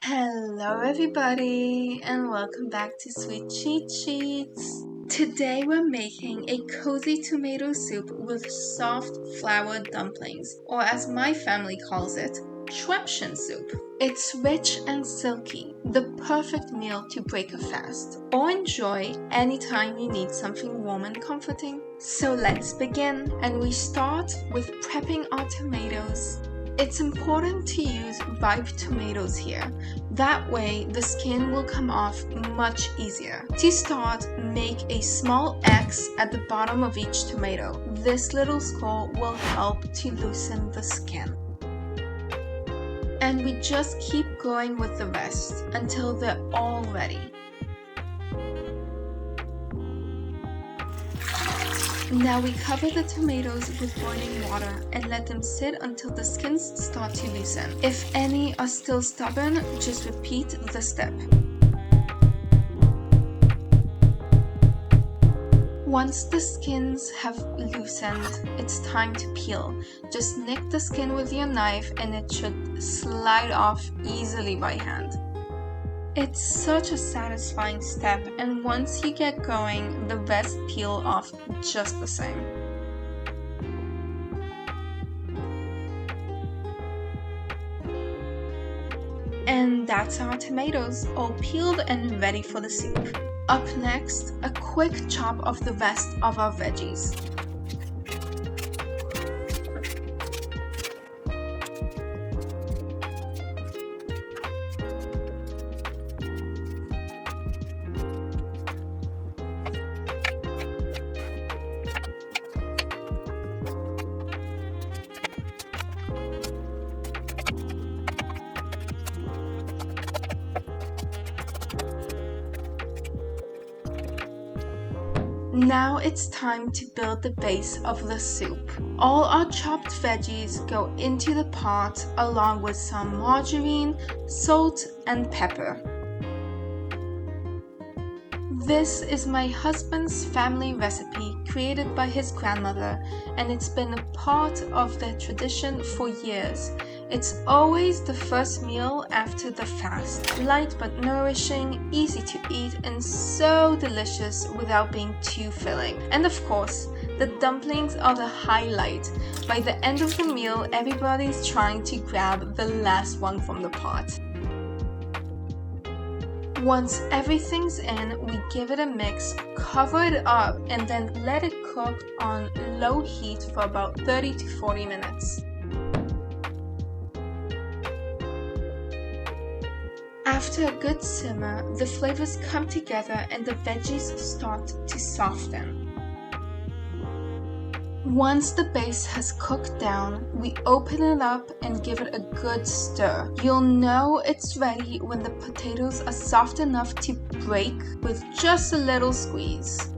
Hello everybody and welcome back to Sweet Cheat Sheets. Today we're making a cozy tomato soup with soft flour dumplings, or as my family calls it, Shuempshen soup. It's rich and silky, the perfect meal to break a fast or enjoy anytime you need something warm and comforting. So let's begin, and we start with prepping our tomatoes. It's important to use ripe tomatoes here. That way the skin will come off much easier. To start, make a small X at the bottom of each tomato. This little score will help to loosen the skin. And we just keep going with the rest until they're all ready. Now we cover the tomatoes with boiling water and let them sit until the skins start to loosen. If any are still stubborn, just repeat the step. Once the skins have loosened, it's time to peel. Just nick the skin with your knife and it should slide off easily by hand. It's such a satisfying step, and once you get going, the rest peel off just the same. And that's our tomatoes, all peeled and ready for the soup. Up next, a quick chop of the rest of our veggies. Now it's time to build the base of the soup. All our chopped veggies go into the pot along with some margarine, salt, and pepper. This is my husband's family recipe created by his grandmother, and it's been a part of their tradition for years. It's always the first meal after the fast. Light but nourishing, easy to eat, and so delicious without being too filling. And of course, the dumplings are the highlight. By the end of the meal, everybody's trying to grab the last one from the pot. Once everything's in, we give it a mix, cover it up, and then let it cook on low heat for about 30 to 40 minutes. After a good simmer, the flavors come together and the veggies start to soften. Once the base has cooked down, we open it up and give it a good stir. You'll know it's ready when the potatoes are soft enough to break with just a little squeeze.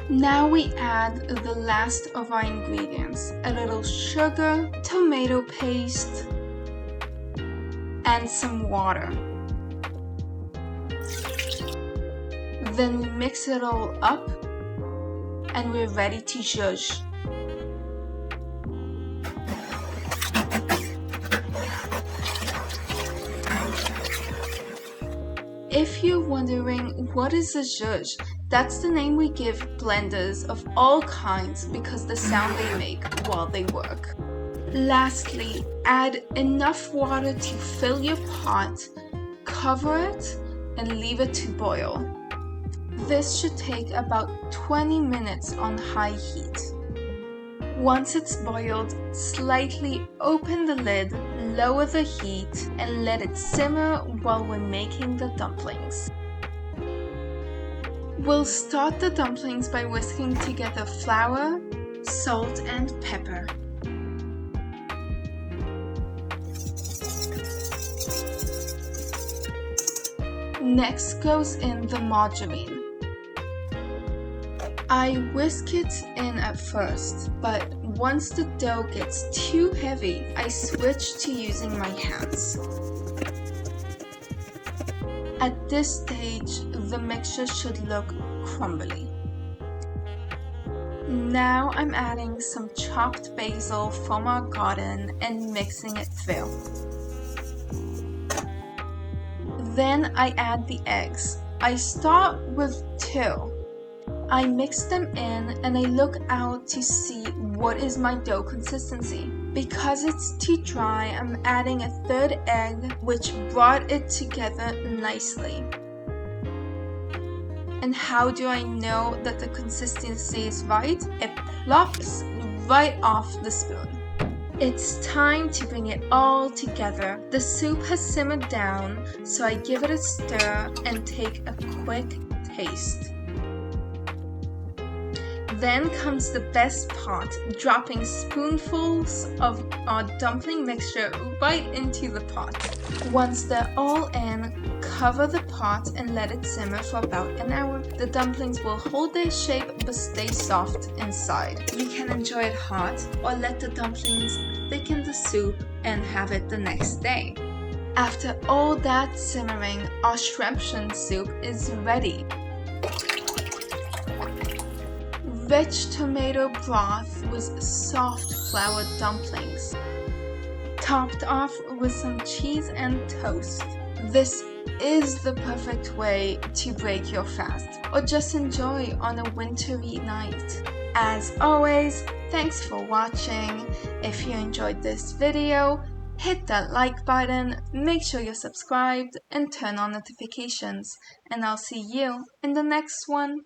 Now we add the last of our ingredients, a little sugar, tomato paste, and some water. Then we mix it all up and we're ready to zhuzh. If you're wondering what is a zhuzh, that's the name we give blenders of all kinds because the sound they make while they work. Lastly, add enough water to fill your pot, cover it, and leave it to boil. This should take about 20 minutes on high heat. Once it's boiled, slightly open the lid, lower the heat, and let it simmer while we're making the dumplings. We'll start the dumplings by whisking together flour, salt, and pepper. Next goes in the margarine. I whisk it in at first, but once the dough gets too heavy, I switch to using my hands. At this stage, the mixture should look crumbly. Now I'm adding some chopped basil from our garden and mixing it through. Then I add the eggs. I start with 2. I mix them in and I look out to see what is my dough consistency. Because it's too dry, I'm adding a 3rd egg, which brought it together nicely. And how do I know that the consistency is right? It plops right off the spoon. It's time to bring it all together. The soup has simmered down, so I give it a stir and take a quick taste. Then comes the best part, dropping spoonfuls of our dumpling mixture right into the pot. Once they're all in, cover the pot and let it simmer for about an hour. The dumplings will hold their shape but stay soft inside. You can enjoy it hot or let the dumplings thicken the soup and have it the next day. After all that simmering, our Shuempshen soup is ready. Rich tomato broth with soft flour dumplings, topped off with some cheese and toast. This is the perfect way to break your fast or just enjoy on a wintry night. As always, thanks for watching. If you enjoyed this video, hit that like button, make sure you're subscribed, and turn on notifications. And I'll see you in the next one.